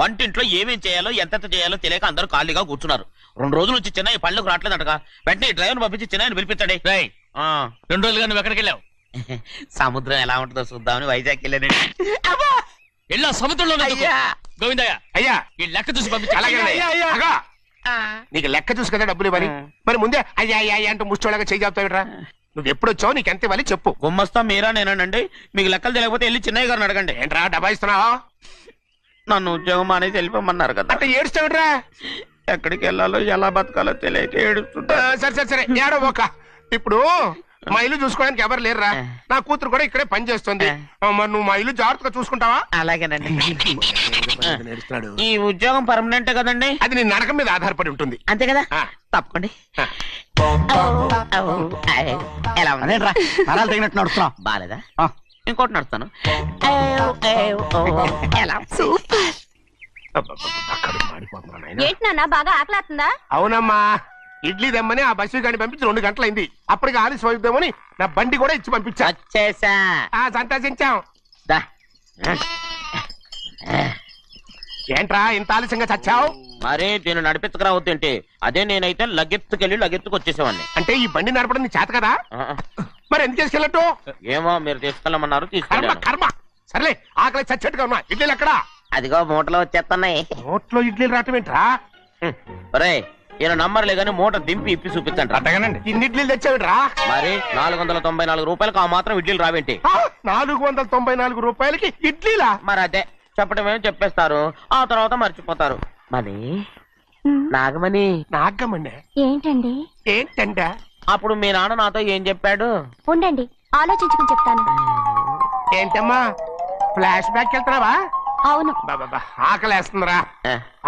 వంటింట్లో ఏమేం చేయాలో ఎంతెంత చేయాలో తెలియక అందరూ ఖాళీగా కూర్చున్నారు. 2 రోజుల నుంచి చిన్న పళ్ళకు రావట్లేదంటగా. వెంటనే డ్రైవర్ పంపించి చిన్న పిలిపించండి. 2 రోజులుగా నువ్వు ఎక్కడికి వెళ్ళావు? సముద్రం ఎలా ఉంటుందో చూద్దామని వైజాగ్ వెళ్ళానండి. వెళ్ళా సముద్రంలో గోవిందయ్య అయ్యా ఈ లెక్క చూసి పంపించి. నీకు లెక్క చూసి కదా డబ్బులు ఇవ్వాలి. మరి ముందే అయ్యా అయ్యా అయ్యా అంటూ ముష్టోళ్ళగా చేయి చెప్తావిట్రా. నువ్వు ఎప్పుడు వచ్చావు, నీకు ఎంత ఇవ్వాలి చెప్పు. గుమ్మస్తా మీరా నేనండి. మీకు లెక్కలు తెలియకపోతే వెళ్ళి చిన్నయ్య గారిని అడగండి. ఏంట్రా డబ్బా ఇస్తున్నావా? నన్ను ఉద్యోగం అనేది వెళ్ళిపోమన్నారు కదా. అంటే ఏడుస్తావిట్రా. ఎక్కడికి వెళ్ళాలో ఎలా బతకాలో తెలియక ఏడుస్తుంటా. సరే సరే సరే ఏడో ఒక. ఇప్పుడు మా ఇల్లు చూసుకోవడానికి ఎవరు లేరురా. నా కూతురు కూడా ఇక్కడే పని చేస్తుంది. మరి నువ్వు మా ఇల్లు జాగ్రత్తగా చూసుకుంటావా? అలాగేనండి. ఈ ఉద్యోగం పర్మనెంట్ కదండి? అది నీ నరకం మీద ఆధారపడి ఉంటుంది. అంతే కదా. తప్పకండి. ఎలా అదేంట్రా నరాలు తగినట్టు నడుస్తున్నావు? బాలేదా? ఇంకోటి నడుస్తాను. ఏంటి నాన్న బాగా ఆకలేస్తుందా? అవునమ్మా, ఇడ్లీ దమ్మని ఆ బస్సు గాని పంపించి 2 గంటలైంది. అప్పటికి ఆలస్యం అవుతామని నా బండి కూడా ఇచ్చి పంపించా. వచ్చేసా. సంతోషించాం. ఏంట్రా ఇంత ఆలస్యంగా చచ్చావు? మరి నేను నడిపించకరావద్దేంటి? అదే నేనైతే లగెత్తుకెళ్ళి లగెత్తుకు వచ్చేసేవాడిని. అంటే ఈ బండి నడపడం నీ చేత కదా? మరి ఎందుకు తీసుకెళ్ళట్టు? ఏమో మీరు తీసుకెళ్ళమన్నారు, కర్మ తీసుకెళ్ళాను. కర్మ. సర్లే ఆకలి చచ్చేట్టుగా ఉన్నా. ఇడ్లీలు ఎక్కడా? అదిగో మూటలో వచ్చేస్తున్నాయి. నోట్లో ఇడ్లీలు రావటం ఏంట్రా? రే ఈయన నంబర్లే గానీ మూట దింపి ఇప్పి చూపించండి. అట్టగానండి. ఇన్ని ఇడ్లీలు తెచ్చావిడ్రా? మరి 494 రూపాయలకు ఆ మాత్రం ఇడ్లీలు రావేంటి? 494 రూపాయలకి ఇడ్లీలా? మరి అదే చెప్పడమేమో చెప్పేస్తారు, ఆ తర్వాత మర్చిపోతారు. మరి నాగమణి. నాగమణి ఏంటండి? ఏంటంట? అప్పుడు మీ నాన్న నాతో ఏం చెప్పాడు? ఉండండి ఆలోచించుకుని చెప్తాను. ఏంటమ్మా ఫ్లాష్ బ్యాక్ వెళ్తున్నావా? అవును. బాబా ఆకలేస్తుందిరా.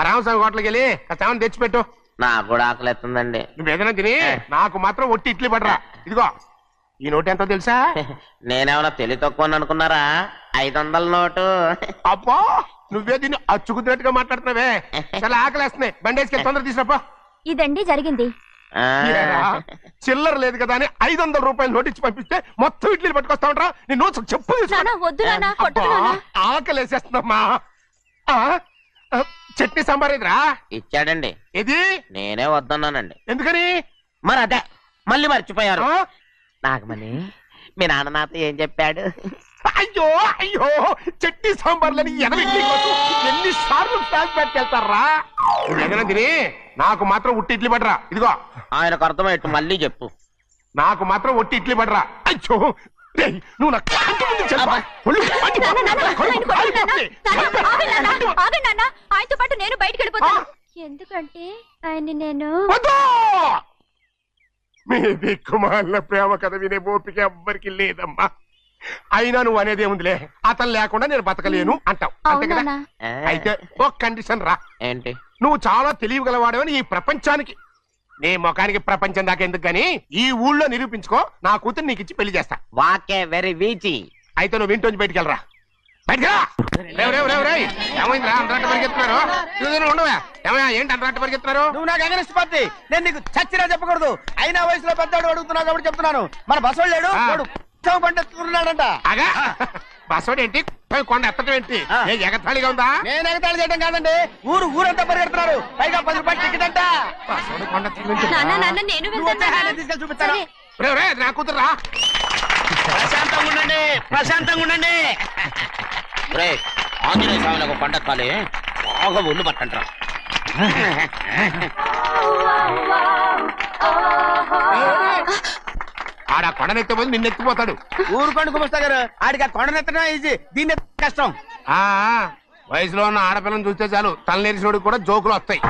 రామస్వామి హోటల్కి వెళ్ళి కాస్త తెచ్చిపెట్టు. నాకు కూడా ఆకలిస్తుందండి. నువ్వేదైనా తిని నాకు మాత్రం ఒట్టి ఇడ్లీ పడరా. ఇదిగో ఈ నోటు ఎంతో తెలుసా? నేనేమన్నా తెలివి తక్కువ అనుకున్నారా? 500 నోటు. అబ్బో నువ్వే దీన్ని అచ్చుకుతున్నట్టుగా మాట్లాడుతున్నావే. చాలా ఆకలేస్తున్నాయి. బండేసుకెళ్ళి తొందర తీసుకురాపో. ఇదండి జరిగింది. చిల్లర లేదు కదా అని 500 రూపాయలు నోటు ఇచ్చి పంపిస్తే మొత్తం ఇడ్లీలు పట్టుకొస్తా ఉంటా. నీ నోట్స్ చెప్పు. ఆకలేసేస్తుందమ్మా. చట్నీ సాంబార్ ఇదిరా. ఇచ్చాడండి. ఇది నేనే వద్దన్నానండి. ఎందుకని? మరి అదే మళ్ళీ మర్చిపోయారు. నాగమణి మీ నాన్న నాతో ఏం చెప్పాడు? అయ్యో అయ్యో చట్నీ సాంబార్లని ఎన్నిసార్లు ఫ్లాష్ బ్యాక్ వెళ్తారా? నువ్వేదైనా తిని నాకు మాత్రం ఉట్టి ఇడ్లీ పడరా. ఇదిగో ఆయనకు అర్థమయ్యట్టు మళ్ళీ చెప్పు. నాకు మాత్రం ఒట్టి ఇడ్లీ పడరా. అయ్యో నువ్వు నాకు ఆయనతో పాటు నేను బయటకు వెళ్ళిపోతాను. ఎందుకంటే ఆయన నేను మీ దిక్కుమాలిన ప్రేమ కథ వినే ఓపిక ఎవ్వరికి లేదమ్మా. అయినా నువ్వు అనేదేముందిలే, అతను లేకుండా నేను బతకలేను అంటావు అంతే కదా. అయితే ఒక కండిషన్ రా. ఏంటి? నువ్వు చాలా తెలియగలవాడవని ఈ ప్రపంచానికి, నీ ముఖానికి ప్రపంచం దాకా ఎందుకు గాని ఈ ఊళ్ళో నిరూపించుకో. నా కూతురు నీకు ఇచ్చి పెళ్లి చేస్తా. వాకే వెరీ వీచి. అయితే నువ్వు ఇంటి బయటికి వెళ్ళరా. ఏమైందిరా అంతరాట పరిగెత్తున్నారు? ఉండవా ఏమయ్యా? ఏంటి అంతరాట పరిగెత్తున్నారు? నువ్వు నాకు అగనిస్ట్ పార్టీ. నేను నీకు చచ్చినా చెప్పకూడదు. అయినా వయసులో పెద్దవాడు అడుగుతున్నావు కాబట్టి చెప్తున్నాను. మన బసోడు లేడు పండుతున్నాడంట. అగా బసోడు ఏంటి? కొండ ఎత్తడం ఏంటి? ఎగతాళిగా ఉందా? నేను ఎగతాళి చేయడం కాదండి, ఊరంతా పరిగెడుతున్నారు. పైగా 10 రూపాయలు టికెట్ అంట. బసోడు కొండ తీసుకెళ్ళి చూపిస్తాను. నా కూతురు రా. ప్రశాంతంగా ఉండండి, ప్రశాంతంగా ఉండండి. ఆంజనేయ స్వామికి పండగ కాలే బాగా ఒళ్ళు పట్టంటారా. ఆడ కొండనెత్తపోతే నిన్నెత్తిపోతాడు. ఊరుకోండి కుమస్తా గారు, ఆడికి ఆ కొండనెత్తడం ఈజీ, దీన్ని కష్టం. వయసులో ఉన్న ఆడపిల్లని చూస్తే చాలు తలనేరిసినోడికి కూడా జోకులు వస్తాయి.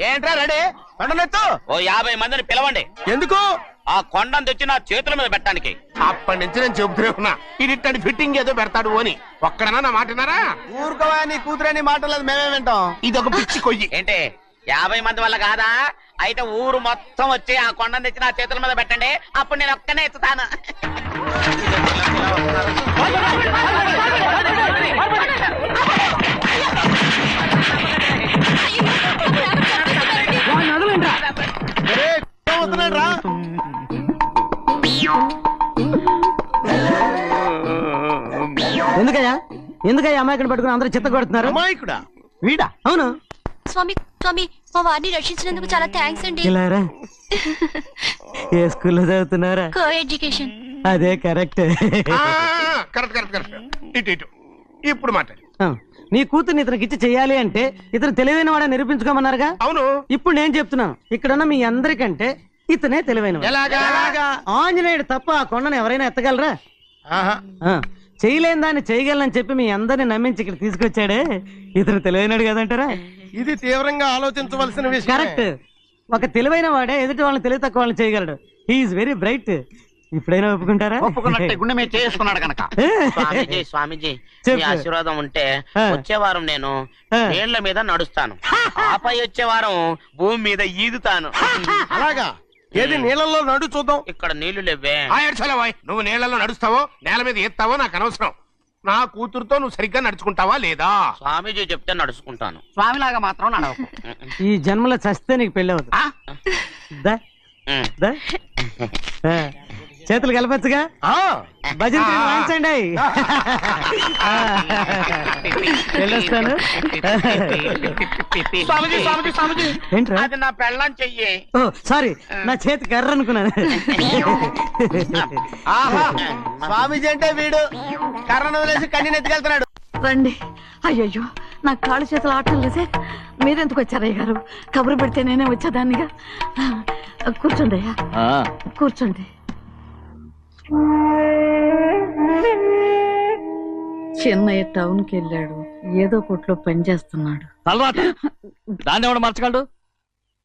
ఏంట్రా రెడీ? కొండనెత్తు. ఓ 50 మందిని పిలవండి. ఎందుకు? ఆ కొండను తెచ్చి నా చేతుల మీద పెట్టడానికి. అప్పటి నుంచి నేను చెబుతూనే ఉన్నా ఇది ఫిట్టింగ్ ఏదో పెడతాడు అని. ఒక్కడనా నా మాట విన్నారా? ఊరుకోవా, నీ కూతురని మాటలేదు మేమే వింటాం. ఇది ఒక పిచ్చి కొయ్యి. ఏంటి 50 మంది వల్ల కాదా? అయితే ఊరు మొత్తం వచ్చి ఆ కొండను తెచ్చి నా చేతుల మీద పెట్టండి, అప్పుడు నేను ఒక్కనే ఎత్తుతాను. ఎందుకయ్యా అమాయకుని పట్టుకుని అందరూ చిత్త కొడుతున్నారు? అమాయకుడా వీడా? అవును. స్వామి స్వామి మా వారిని రక్షించినందుకు చాలా థ్యాంక్స్ అండి. ఇలారా ఏ స్కూల్లో చదువుతున్నారా? Co education. అదే కరెక్ట్. Correct correct correct. ఇటు ఇటు ఇప్పుడు మాట్లాడు. నీ కూతుర్ని ఇతనికి ఇచ్చి చెయ్యాలి అంటే ఇతను తెలివైన వాడని నిరూపించుకోమన్నారుగా. అవును. ఇప్పుడు నేను చెప్తున్నాను, ఇక్కడున్న మీ అందరికంటే ఇతనే తెలివైన. ఎలాగా? ఆంజనేయుడు తప్ప ఆ కొండను ఎవరైనా ఎత్తగలరా? ఆహా. చేయలేని దాన్ని చేయగలనని చెప్పి మీ అందరిని నమ్మించి ఇక్కడ తీసుకొచ్చాడే, ఇతను తెలివైనడు కదంటారా? ఇది తీవ్రంగా ఆలోచించవలసిన విషయం. కరెక్ట్. ఒక తెలివైన వాడే ఎదుటి వాళ్ళని తెలివి తక్కువ వాళ్ళని చేయగలడు. He's very bright. ఇప్పుడైనా ఒప్పుకుంటారా? ఒప్పుకున్నట్టే గుండె మీద చేసుకున్నాడు కనుక. స్వామీజీ స్వామీజీ చెప్పు. మీ ఆశీర్వాదం ఉంటే ఆ. వచ్చే వారం నేను నీళ్ల మీద నడుస్తాను, ఆపై వచ్చే వారం భూమి మీద ఈదుతాను. అలాగా? ఏది నీళ్ళల్లో నడు చూద్దాం. ఇక్కడ నీళ్లు లేవే. ఏడ్చలేవాయ్. నువ్వు నీళ్లలో నడుస్తావో నేల మీద ఎత్తావో నాకు అనవసరం. నా కూతురుతో నువ్వు సరిగ్గా నడుచుకుంటావా లేదా? స్వామీజీ చెప్తే నడుచుకుంటాను. స్వామిలాగా మాత్రం నడవకు. ఈ జన్మలో చస్తే నీకు పెళ్ళి అవుతుంది. దా, దా. చేతులు కలపచ్చుగా. భజన వాయించండి. వెళ్ళొస్తాను. స్వామీజీ స్వామీజీ స్వామీజీ ఏంట్రా? అది నా పెళ్ళం చెయ్యి. ఓ సారీ, నా చేతి కర్ర అనుకున్నాను. స్వామీజీ అంటే వీడు కర్రను వదిలేసి కన్నీ నెత్తికెళ్తున్నాడు. రండి. అయ్యయ్యో నా కాళ్ళు చేతులు ఆటలు లేసే. మీరెందుకు వచ్చారయ్య గారు? కబురు పెడితే నేనే వచ్చేదాన్నిగా. కూర్చోండి అయ్యా, కూర్చోండి. చిన్నయ్య టౌన్ కి వెళ్ళాడు, ఏదో కొట్లో పని చేస్తున్నాడు. తలరాత దాన్ని ఎవడు మార్చగలడు?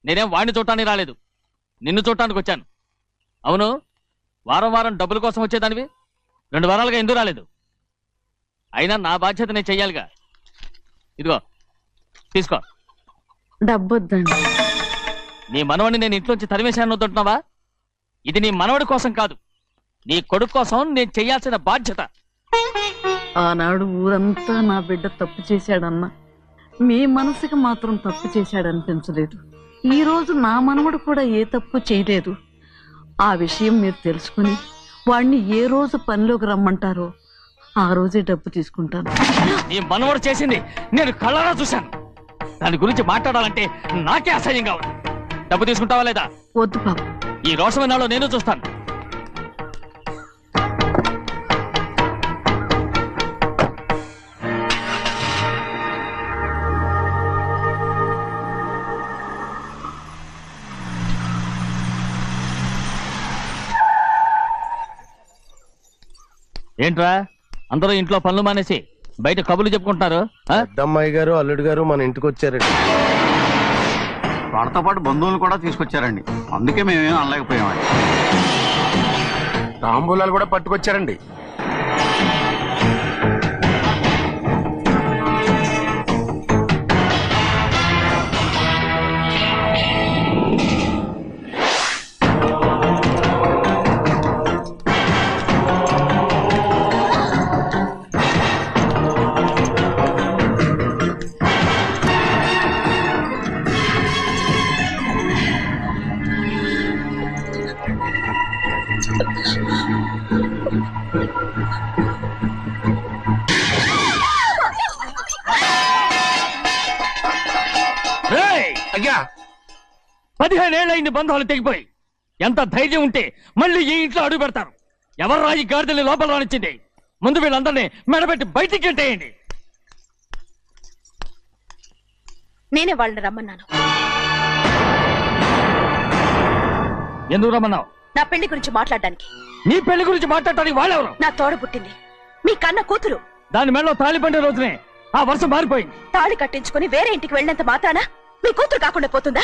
నేనేం వాడిని చూడటానికి రాలేదు, నిన్ను చూడటానికి వచ్చాను. అవును, వారం వారం డబ్బుల కోసం వచ్చేదానివి 2 వారాలుగా ఎందుకు రాలేదు? అయినా నా బాధ్యత నేను చెయ్యాలిగా. ఇదిగో తీసుకో. డబ్బొద్దండి. నీ మనవడిని నేను ఇంట్లోంచి తరిమేశాను వద్దంటున్నావా? ఇది నీ మనవడి కోసం కాదు, నీ కొడుకు కోసం నేను చెయ్యాల్సిన బాధ్యత. ఆనాడు ఊరంతా నా బిడ్డ తప్పు చేశాడన్నా, మీ మనసుకి మాత్రం తప్పు చేశాడనిపించలేదు. ఈ రోజు నా మనవడు కూడా ఏ తప్పు చేయలేదు. ఆ విషయం మీరు తెలుసుకుని వాడిని ఏ రోజు పనిలోకి రమ్మంటారో ఆ రోజే డబ్బు తీసుకుంటాను. నీ మనవడు చేసింది నేను కళ్ళారా చూశాను. దాని గురించి మాట్లాడాలంటే నాకే అసహ్యంగా ఉంది. డబ్బు తీసుకుంటావా లేదా? వద్దు బాబు. ఈ రోషమన్నాలో నేను చూస్తాను. ఏంట్రా అందరూ ఇంట్లో పనులు మానేసి బయట కబుర్లు చెప్పుకుంటున్నారు? పెద్దమ్మాయి గారు అల్లుడు గారు మన ఇంటికి వచ్చారండి. వాళ్ళతో పాటు బంధువులు కూడా తీసుకొచ్చారండి, అందుకే మేమేం అనలేకపోయామండి. తాంబూలాలు కూడా పట్టుకొచ్చారండి. అయ్యా 15 ఏళ్ళైంది బంధాలు తెగిపోయి. ఎంత ధైర్యం ఉంటే మళ్ళీ ఈ ఇంట్లో అడుగు పెడతారు? ఎవరు రాయి గాడిదల్ని లోపల రానిచ్చింది? ముందు వీళ్ళందరినీ మెడబెట్టి బయటికి గెంటేయండి. నేనే వాళ్ళని రమ్మన్నాను. ఎందుకు రమ్మన్నావు? నా పెళ్లి గురించి మాట్లాడడానికి. నీ పెళ్లి గురించి మాట్లాడటానికి వాళ్ళెవరు? నా తోడ పుట్టింది మీ కన్న కూతురు. దాని మెడలో తాళి పండే రోజునే ఆ వర్షం మారిపోయింది. తాళి కట్టించుకుని వేరే ఇంటికి వెళ్ళినంత మాత్రాన మీ కూతురు కాకుండా పోతుందా?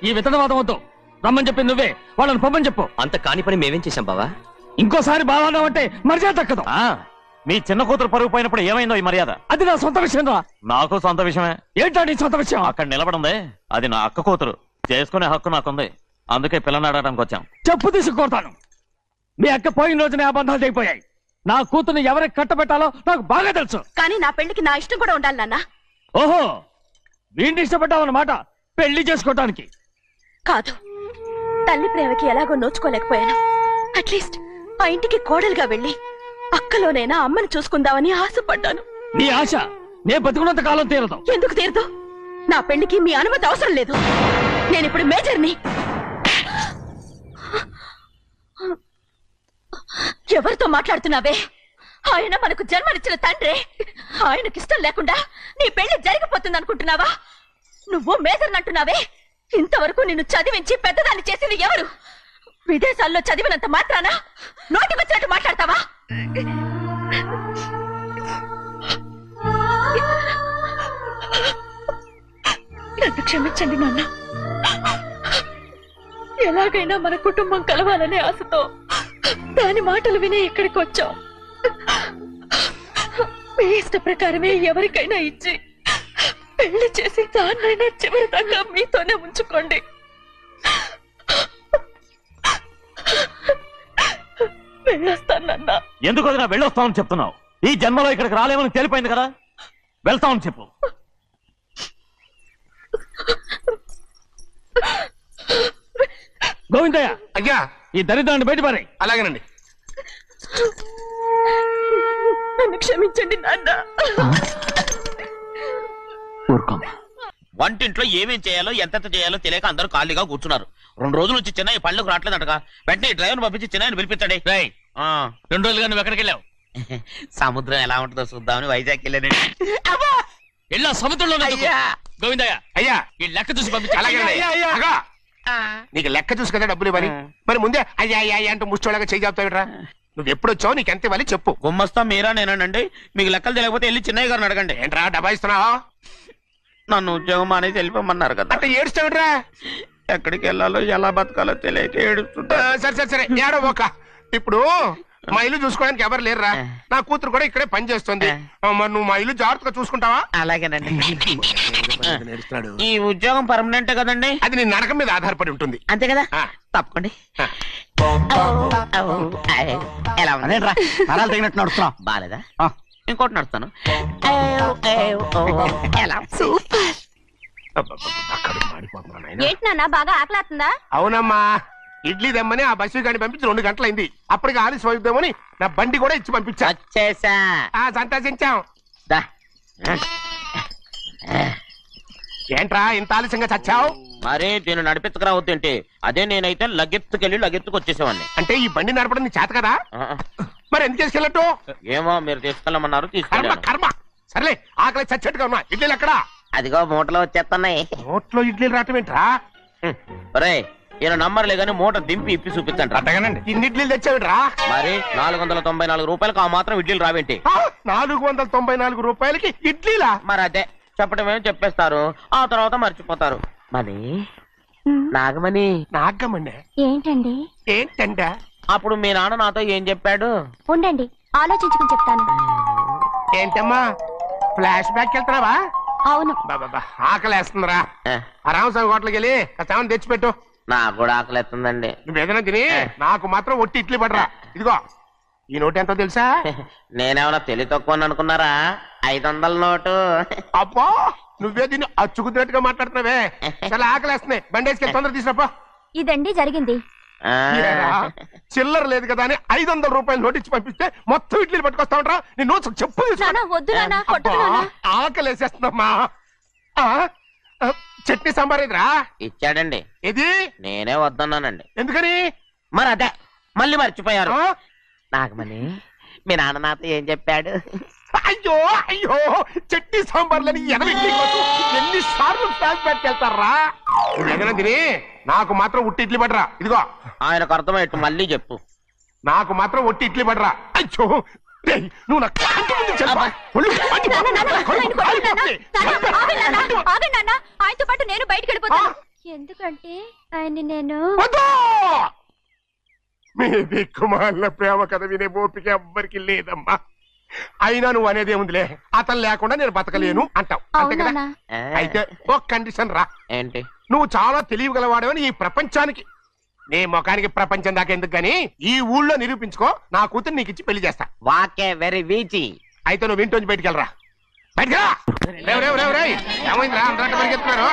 ఈ విత్తనవాదం వద్దు. రమ్మని చెప్పి నువ్వే వాళ్ళని పంపని చెప్పు. అంత కాని పని మేమేం చేశాం బావా? ఇంకోసారి బావాన్నావంటే మర్యాద తక్కదు. మీ చిన్న కూతురు పరుగు పోయినప్పుడు ఏమైందో ఈ మర్యాద? అది నా సొంత విషయం రా. నాకు సొంత విషయమే. ఏంటో నీ సొంత విషయం? అక్కడ నిలబడింది అది నా అక్క కూతురు, చేసుకునే హక్కు నాకుంది. అందుకే పిల్లని అడగడానికి వచ్చాం. చెప్పు తీసుకొడతాను. మీ అక్క పోయిన రోజునే ఆ బంధాలు తెగిపోయాయి. నా కూతుర్ని ఎవరికి కట్టబెట్టాలో నాకు బాగా తెలుసు. కానీ నా పెళ్లికి నా ఇష్టం కూడా ఉండాలి నాన్న. ఓహో, వీడిని ఇష్టపడ్డావన్నమాట పెళ్లి చేసుకోవటానికి? కాదు, తల్లి ప్రేమకి ఎలాగో నోచుకోలేకపోయాను. అట్లీస్ట్ ఆ ఇంటికి కోడలుగా వెళ్ళి అక్కలోనైనా అమ్మని చూసుకుందామని ఆశపడ్డాను. నీ ఆశ నే బతుకున్నంత కాలం తీరదు. ఎందుకు తీరదు? నా పెళ్లికి మీ అనుమతి అవసరం లేదు. నేను ఇప్పుడు మేజర్ని. ఎవరితో మాట్లాడుతున్నావే? ఆయన మనకు జన్మనిచ్చిన తండ్రి. ఆయనకిష్టం లేకుండా నీ పెళ్లి జరిగిపోతుంది అనుకుంటున్నావా? నువ్వు మేజర్ని అంటున్నావే. ఇంతవరకు నిన్ను చదివించి పెద్దదాన్ని చేసింది ఎవరు? విదేశాల్లో చదివినంత మాత్రాన నోటికొచ్చినట్టు మాట్లాడతావా? నన్ను క్షమించండి నాన్న. ఎలాగైనా మన కుటుంబం కలవాలనే ఆశతో దాని మాటలు వినే ఇక్కడికి వచ్చాం. మీ ఇష్ట ప్రకారమే ఎవరికైనా ఇచ్చి పెళ్లి చేసి దాన్నైనా చివరి దాకా మీతోనే ఉంచుకోండి. వెళ్ళొస్తానన్నా. ఎందుకు వదినా వెళ్ళొస్తామని చెప్తున్నావు? ఈ జన్మలో ఇక్కడికి రాలేమని తెలిపోయింది కదా, వెళ్తామని చెప్పు. గోవిందయ్య, అయ్యా ఈ దరిద్రాన్ని బయటపడే. అలాగేనండి. నన్ను క్షమించండి నాన్న. ఊరుకోమ్మా. వంటింట్లో ఏమేం చేయాలో ఎంతెంత చేయాలో తెలియక అందరూ ఖాళీగా కూర్చున్నారు. 2 రోజుల నుంచి చిన్న పళ్ళకు రావట్లేదంటగా. వెంటనే డ్రైవర్ పంపించి చిన్న పిలిపించండి. 2 రోజులుగా నువ్వు ఎక్కడికి వెళ్ళావు? సముద్రం ఎలా ఉంటుందో చూద్దామని వైజాగ్ వెళ్ళానండి. వెళ్ళా సముద్రంలో. గోవిందయ్య, అయ్యా ఈ లెక్క చూసి పంపించు. అలాగే. నీకు లెక్క చూసి కదా డబ్బులు ఇవ్వాలి. మరి ముందే అయ్యా అయ్యా అయ్యా అంటూ ముష్టోళ్ళగా చేయి చెప్తావిట్రా. నువ్వు ఎప్పుడు వచ్చావు, నీకు ఎంత ఇవ్వాలి చెప్పు. గుమ్మస్తా మీరా నేనండి. మీకు లెక్కలు తెలియకపోతే వెళ్ళి చిన్నయ్య గారిని అడగండి. ఏంట్రా డబ్బా ఇస్తున్నావా? నన్ను ఉద్యోగం అనేది వెళ్ళిపోమన్నారు కదా. అంటే ఏడుస్తావిట్రా. ఎక్కడికి వెళ్ళాలో ఎలా బతకాలో తెలియక ఏడుస్తుంటా. సరే సరే సరే ఏడో ఒక. ఇప్పుడు మా ఇల్లు చూసుకోవడానికి ఎవరు లేరురా. నా కూతురు కూడా ఇక్కడే పని చేస్తుంది. మరి నువ్వు మా ఇల్లు జాగ్రత్తగా చూసుకుంటావా? అలాగేనండి. ఈ ఉద్యోగం పర్మనెంట్ కదండి? అది నీ నరకం మీద ఆధారపడి ఉంటుంది. అంతే కదా. తప్పకండి. ఎలా ఉంది? నరాలు తగినట్టు నడుస్తున్నావు. బాలేదా? ఇంకోటి నడుస్తాను. ఏంటి నాన్న బాగా ఆకలాతుందా? అవునమ్మా, ఇడ్లీ దమ్మని ఆ బస్సు గాని పంపించి 2 గంటలైంది. అప్పటికి ఆలస్యం అవుతామని నా బండి కూడా ఇచ్చి పంపించా. వచ్చేసా. సంతోషించాం. ఏంట్రా ఇంత ఆలస్యంగా చచ్చావు? మరి దీన్ని నడిపించకరావద్దేంటి? అదే నేనైతే లగెత్తుకెళ్ళి లగెత్తుకు వచ్చేసేవాడిని. అంటే ఈ బండి నడపడం నీ చేత కదా? మరి ఎందుకు తీసుకెళ్ళట్టు? ఏమో మీరు తీసుకెళ్ళమన్నారు, కర్మ తీసుకెళ్ళాను. కర్మ. సర్లే, ఆకలి చచ్చేట్టుగా ఉన్నా. ఇడ్లీలు ఎక్కడా? అదిగో మూటలో వచ్చేస్తున్నాయి. నోట్లో ఇడ్లీలు రావటం ఏంట్రా? ఒరే, ఈయన నంబర్లే గానీ మూట దింపి ఇప్పి చూపించండి. అట్టగానండి. ఇన్ని ఇడ్లీలు తెచ్చావిడ్రా? మరి 494 రూపాయలకు ఆ మాత్రం ఇడ్లీలు రావేంటి? 494 రూపాయలకి ఇడ్లీలా? మరి అదే చెప్పడమేమో చెప్పేస్తారు, ఆ తర్వాత మర్చిపోతారు. మరి నాగమణి. నాగమణి ఏంటండి? ఏంటంట? అప్పుడు మీ నాన్న నాతో ఏం చెప్పాడు? ఉండండి ఆలోచించుకుని చెప్తాను. ఏంటమ్మా ఫ్లాష్ బ్యాక్ వెళ్తున్నావా? అవును. బాబా ఆకలేస్తుందిరా. రామస్వామి హోటల్కి వెళ్ళి కాస్త తెచ్చిపెట్టు. నాకు కూడా ఆకలిస్తుందండి. నువ్వేదైనా తిని నాకు మాత్రం ఒట్టి ఇడ్లీ పడరా. ఇదిగో ఈ నోటు ఎంతో తెలుసా? నేనేమన్నా తెలివి తక్కువ అనుకున్నారా? 500 నోటు. అబ్బో నువ్వే దీన్ని అచ్చుకుతున్నట్టుగా మాట్లాడుతున్నావే. చాలా ఆకలేస్తున్నాయి. బండేసుకెళ్ళి తొందర తీసినప్ప. ఇదండి జరిగింది. చిల్లర లేదు కదా అని 500 రూపాయలు నోటు ఇచ్చి పంపిస్తే మొత్తం ఇడ్లీలు పట్టుకొస్తా ఉంటా. నీ నోట్స్ చెప్పు. వద్దు ఆకలేసేస్తుందమ్మా. చట్నీ సాంబార్ ఇదిరా. ఇచ్చాడండి. ఇది నేనే వద్దన్నానండి. ఎందుకని? మరి అదే మళ్ళీ మర్చిపోయారు. నాగమణి మీ నాన్న నాతో ఏం చెప్పాడు? అయ్యో అయ్యో చట్నీ సాంబార్లని ఎన్నిసార్లు ఫ్లాష్ బ్యాక్ వెళ్తారా? ఏదైనా తిని నాకు మాత్రం ఉట్టి ఇడ్లీ పడరా. ఇదిగో ఆయనకు అర్థమయ్యట్టు మళ్ళీ చెప్పు. నాకు మాత్రం ఒట్టి ఇడ్లీ పడరా. అయ్యో నువ్వు నా కంటి ముందు చెప్పా. ఆయనతో పాటు నేను బయటకు వెళ్ళిపోతాను. ఎందుకంటే ఆయన్ని నేను మీ దిక్కుమాల ప్రేమ కథ వినే ఓపిక ఎవ్వరికి లేదమ్మా. అయినా నువ్వు అనేది ఏముందిలే, అతను లేకుండా నేను బతకలేను అంటావు. అంతే కదా? అయితే ఒక కండిషన్ రా. ఏంటి? నువ్వు చాలా తెలియగలవాడవని ఈ ప్రపంచానికి, నీ ముఖానికి ప్రపంచం దాకా ఎందుకు గాని ఈ ఊళ్ళో నిరూపించుకో. నా కూతురు నీకు ఇచ్చి పెళ్లి చేస్తా. వాకే వెరీ వీచి. అయితే నువ్వు ఇంటి నుంచి బయటికి వెళ్ళరా. బయటకెళ్ళా. ఏమైందిరా అంతరాట పరిగెత్తున్నారు?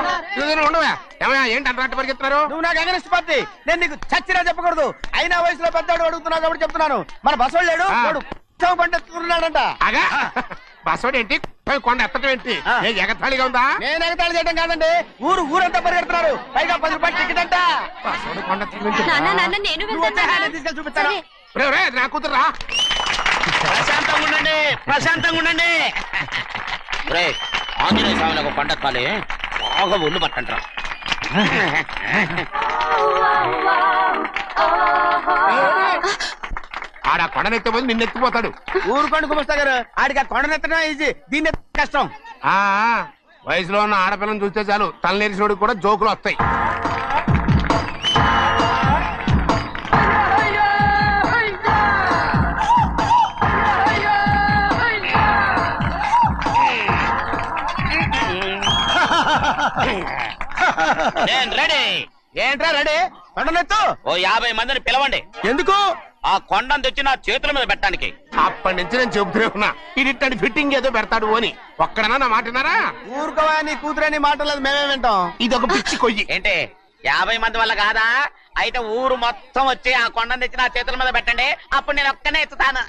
ఉండవా? ఏమయ్యా ఏంటి అంతరాట పరిగెత్తున్నారు? నువ్వు నాకు అగనిస్ట్ పార్టీ. నేను నీకు చచ్చినా చెప్పకూడదు. అయినా వయసులో పెద్దవాడు అడుగుతున్నావు కాబట్టి చెప్తున్నాను. మన బసోళ్ళు లేడు పంటెత్తుకున్నాడంట. అగా బస్సోడు ఏంటి కొండ ఎత్తడం ఏంటి ఎగతాళిగా ఉందా? నేను ఎగతాళి చేయడం కాదండి, ఊరంతా పరిగెడుతున్నారు, పైగా 10 రూపాయలు టికెట్ అంట. బస్సోడు కొండ ఎత్తడం నాన్న నాన్న నేను వెళ్తాను తీసుకెళ్ళి చూపిస్తాను. నా కూతురా ప్రశాంతంగా ఉండండి, ప్రశాంతంగా ఉండండి. రే ఆంజనేయ స్వామిని ఒక పండగ కాలే బాగా ఒళ్ళు పట్టంట్రా. ఆడ కొండనెత్తే పోయి నిన్నెత్తిపోతాడు. ఊరుకోండి కుమస్తా గారు, ఆడికి ఆ కొండనెత్తడం ఈజీ, దీన్ని కష్టం. ఆ వయసులో ఉన్న ఆడపిల్లని చూస్తే చాలు తలనేరిసినోడికి కూడా జోకులు వస్తాయి. నేను రెడీ. ఏంట్రా రెడీ? కొండనెత్తు. ఓ 50 మందిని పిలవండి. ఎందుకు? ఆ కొండను తెచ్చి నా చేతుల మీద పెట్టడానికి. అప్పటి నుంచి నేను చెబుతూనే ఉన్నా ఇడిట్టని ఫిట్టింగ్ ఏదో పెడతాడు అని. ఒక్కడనా నా మాట విన్నారా? ఊరుకోవా, నీ కూతురని మాటలేదు, మేమే వింటాం. ఇది ఒక పిచ్చి కొయ్యి. ఏంటి 50 మంది వల్ల కాదా? అయితే ఊరు మొత్తం వచ్చి ఆ కొండను తెచ్చి నా చేతుల మీద పెట్టండి, అప్పుడు నేను ఒక్కనే ఎత్తుతాను.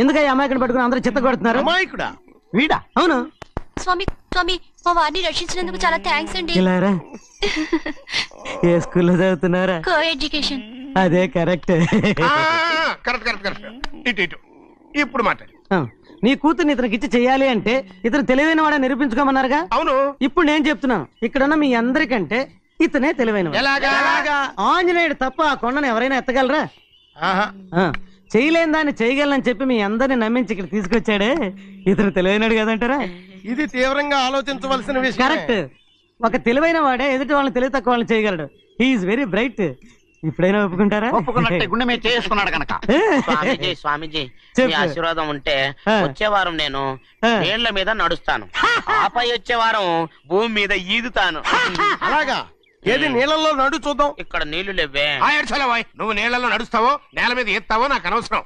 ఎందుకయ్యా అమాయకుని పట్టుకుని అందరూ చిత్త కొడుతున్నారు? అమాయకుడా? వీడా? అవును. స్వామి స్వామి మా వారిని రక్షించినందుకు చాలా థ్యాంక్స్ అండి. ఇలారా ఏ స్కూల్లో చదువుతున్నారా? Co education. అదే కరెక్ట్. Correct correct correct. ఇటు ఇటు ఇప్పుడు మాట్లాడు. నీ కూతుర్ని ఇతనికి ఇచ్చి చెయ్యాలి అంటే ఇతను తెలివైన వాడని నిరూపించుకోమన్నారుగా. అవును. ఇప్పుడు నేను చెప్తున్నాను, ఇక్కడున్న మీ అందరికంటే ఇతనే తెలివైన. ఎలాగా? ఆంజనేయుడు తప్ప ఆ కొండను ఎవరైనా ఎత్తగలరా? చేయలేని దాన్ని చేయగలనని చెప్పి మీ అందరిని నమ్మించి ఇక్కడ తీసుకొచ్చాడే, ఇతను తెలివైనడు కదంటారా? ఇది తీవ్రంగా ఆలోచించవలసిన విషయం. కరెక్ట్. ఒక తెలివైన వాడే ఎదుటి వాళ్ళని తెలివి తక్కువ వాళ్ళని చేయగలడు. He's very bright. ఇప్పుడైనా ఒప్పుకుంటారా? ఒప్పుకున్నట్టే గుండె మీద చేసుకున్నాడు కనుక. స్వామీజీ స్వామీజీ మీ ఆశీర్వాదం ఉంటే వచ్చే వారం నేను నీళ్ల మీద నడుస్తాను, ఆపై వచ్చే వారం భూమి మీద ఈదుతాను. అలాగా? ఏది నీళ్ళల్లో నడు చూద్దాం. ఇక్కడ నీళ్లు లేవే. నువ్వు నీళ్లలో నడుస్తావో నేల మీద ఎత్తావో నాకు అనవసరం.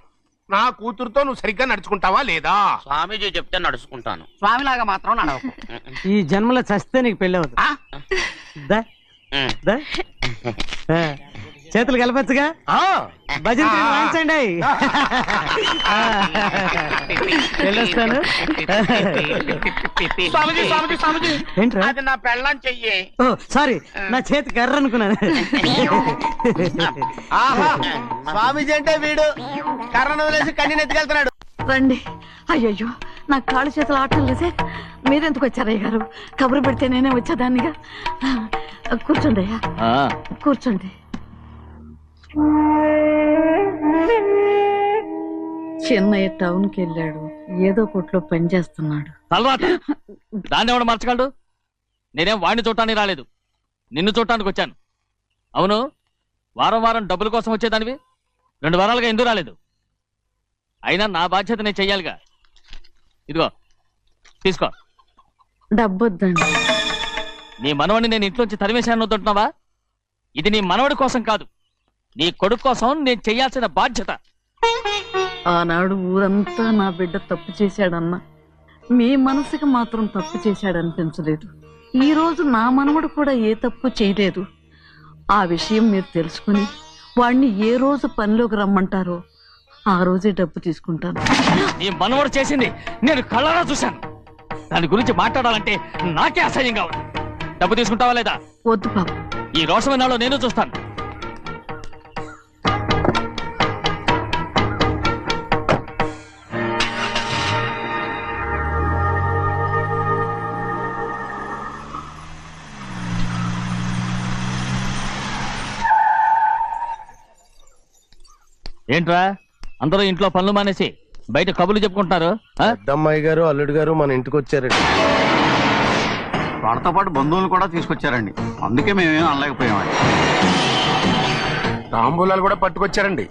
నా కూతురుతో నువ్వు సరిగ్గా నడుచుకుంటావా లేదా? స్వామీజీ చెప్తే నడుచుకుంటాను. స్వామిలాగా మాత్రం నడవకు. ఈ జన్మలో చస్తే నీకు పెళ్ళి అవుతుంది. చేతులు కలపచ్చుగా, భజన వాయించండి. వెళ్ళొస్తాను. స్వామీజీ స్వామీజీ స్వామీజీ ఏంట్రా? అది నా పెళ్ళం చెయ్యి. ఓ సారీ, నా చేతి కర్ర అనుకున్నాను. స్వామీజీ అంటే వీడు కర్రను వదిలేసి కన్నీని ఎత్తుకెళ్తున్నాడు. రండి. అయ్యయ్యో, నాకు కాళ్ళు చేతులు ఆటలు లేసే. మీరెందుకు వచ్చారయ్య గారు? కబురు పెడితే నేనే వచ్చేదాన్నిగా. కూర్చోండి అయ్యా, కూర్చోండి. చెన్నయ్య టౌన్కి వెళ్ళాడు, ఏదో కొట్లో పని చేస్తున్నాడు. తలరాత దాన్ని ఎవడు మార్చగలడు? నేనేం వాడిని చూడటానికి రాలేదు, నిన్ను చూడటానికి వచ్చాను. అవును, వారం వారం డబ్బుల కోసం వచ్చేదానివి 2 వారాలుగా ఎందుకు రాలేదు? అయినా నా బాధ్యత నేను చెయ్యాలిగా. ఇదిగో తీసుకో. డబ్బొద్దండి. నీ మనవడిని నేను ఇంట్లోంచి తరిమేశాను వద్దంటున్నావా? ఇది నీ మనవడి కోసం కాదు, నీ కొడుకు కోసం నేను చెయ్యాల్సిన బాధ్యత. ఆనాడు ఊరంతా నా బిడ్డ తప్పు చేశాడన్నా, మీ మనసుకి మాత్రం తప్పు చేశాడనిపించలేదు. ఈ రోజు నా మనవడు కూడా ఏ తప్పు చేయలేదు. ఆ విషయం మీరు తెలుసుకుని వాడిని ఏ రోజు పనిలోకి రమ్మంటారో ఆ రోజే డబ్బు తీసుకుంటాను. నీ మనవడు చేసింది నేను కళ్ళారా చూశాను. దాని గురించి మాట్లాడాలంటే నాకే అసహ్యంగా ఉంది. డబ్బు తీసుకుంటావా లేదా? వద్దు బాబు. ఈ రోషమైన నాలో నేను చూస్తాను. ఏంట్రా అందరూ ఇంట్లో పనులు మానేసి బయట కబుర్లు చెప్పుకుంటున్నారు? పెద్దమ్మాయి గారు అల్లుడు గారు మన ఇంటికి వచ్చారండి. వాళ్ళతో పాటు బంధువులు కూడా తీసుకొచ్చారండి, అందుకే మేమేం అనలేకపోయామండి. తాంబూలాలు కూడా పట్టుకొచ్చారండి.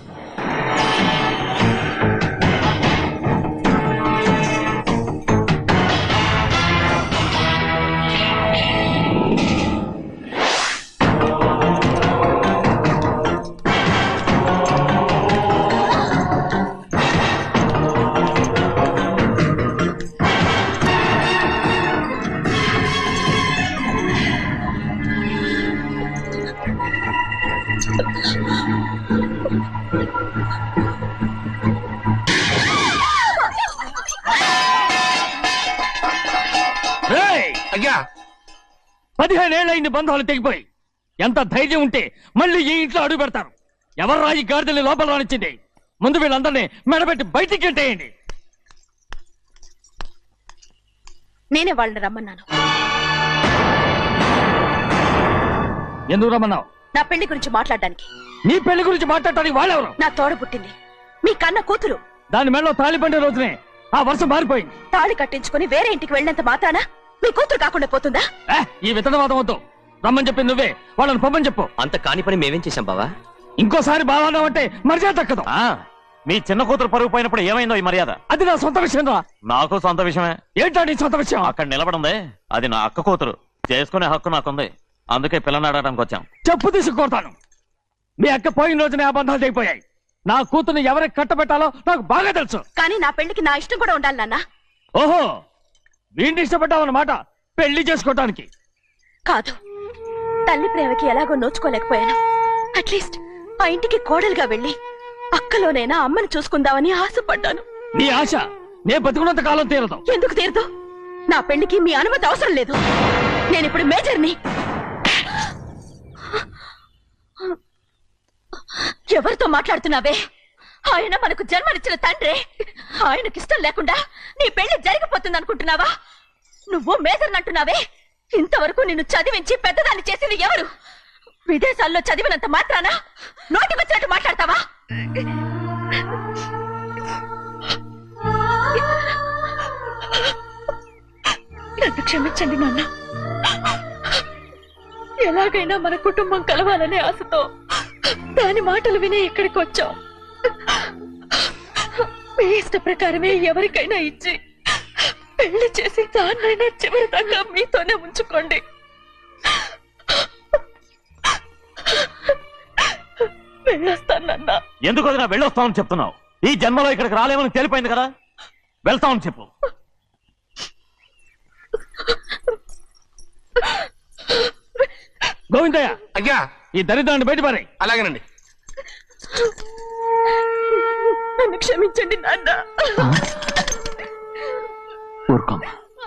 అయ్యా 15 ఏళ్ళైంది బంధాలు తెగిపోయి. ఎంత ధైర్యం ఉంటే మళ్ళీ ఈ ఇంట్లో అడుగు పెడతారు? ఎవరు రాయి గాడిదల్ని లోపల రానిచ్చింది? ముందు వీళ్ళందరినీ మెడబెట్టి బయటికి గెట్టేయండి. నేనే వాళ్ళని రమ్మన్నాను. ఎందుకు రమ్మన్నావు? నా పెళ్లి గురించి మాట్లాడడానికి. నీ పెళ్లి గురించి మాట్లాడటానికి వాళ్ళెవరు? నా తోడ పుట్టింది, మీ కన్న కూతురు. దాని మెడలో తాళి పండే రోజునే ఆ వర్షం మారిపోయింది. తాళి కట్టించుకుని వేరే ఇంటికి వెళ్ళినంత మాత్రాన మీ కూతురు కాకుండా పోతుందా? ఈ విత్తనవాదం వద్దు. రమ్మని చెప్పి నువ్వే, వాళ్ళని పంపని చెప్పు. అంత కాని పని మేమేం చేశాం బావా? ఇంకోసారి బాగా అంటే మర్యాద తక్కదు. మీ చిన్న కూతురు పరుగు పోయినప్పుడు ఏమైందో ఈ మర్యాద? అది నా సొంత విషయం రా. నాకు సొంత విషయమే. ఏంటా నీ సొంత విషయం? అక్కడ నిలబడిందే అది నా అక్క కూతురు. చేసుకునే హక్కు నాకుంది. అందుకే పిల్లని అడగడానికి వచ్చాం. చెప్పు తీసుకొడతాను. మీ అక్క పోయిన రోజునే అబద్ధాలు అయిపోయాయి. నా కూతుర్ని ఎవరికి కట్టబెట్టాలో నాకు బాగా తెలుసు. కానీ నా పెళ్లికి నా ఇష్టం కూడా ఉండాలి నాన్న. ఓహో, వీడిని ఇష్టపడ్డావన్నమాట పెళ్లి చేసుకోవటానికి. కాదు, తల్లి ప్రేమకి ఎలాగో నోచుకోలేకపోయాను. అట్లీస్ట్ ఆ ఇంటికి కోడలుగా వెళ్ళి అక్కలోనైనా అమ్మని చూసుకుందామని ఆశపడ్డాను. నీ ఆశ నే బతుకున్నంత కాలం తీరదు. ఎందుకు తీరదు? నా పెళ్లికి మీ అనుమతి అవసరం లేదు. నేనిప్పుడు మేజర్ని. ఎవరితో మాట్లాడుతున్నావే? ఆయన మనకు జన్మనిచ్చిన తండ్రే. ఆయనకి ఇష్టం లేకుండా నీ పెళ్లి జరిగిపోతుంది అనుకుంటున్నావా? నువ్వు మేజర్ అంటున్నావే. ఇంతవరకు నిన్ను చదివించి పెద్దదాన్ని చేసింది ఎవరు? విదేశాల్లో చదివినంత మాత్రాన నోటికొచ్చినట్టు మాట్లాడతావా? నన్ను క్షమించండి నాన్న. ఎలాగైనా మన కుటుంబం కలవాలనే ఆశతో దాని మాటలు వినే ఇక్కడికి వచ్చాం. మీ ఇష్ట ప్రకారమే ఎవరికైనా ఇచ్చి పెళ్లి చేసి దాన్నైనా చివరి దాకా మీతోనే ఉంచుకోండి. వెళ్ళొస్తానన్నా. ఎందుకు వదినా వెళ్ళొస్తామని చెప్తున్నావు? ఈ జన్మలో ఇక్కడికి రాలేమని తేలిపోయింది కదా. వెళ్తామని చెప్పు. గోవిందయ్య, అయ్యా ఈ దరిద్రాన్ని బయట పారే. అలాగేనండి. నన్ను క్షమించండి నాన్న. ఊరుకోమ్మా.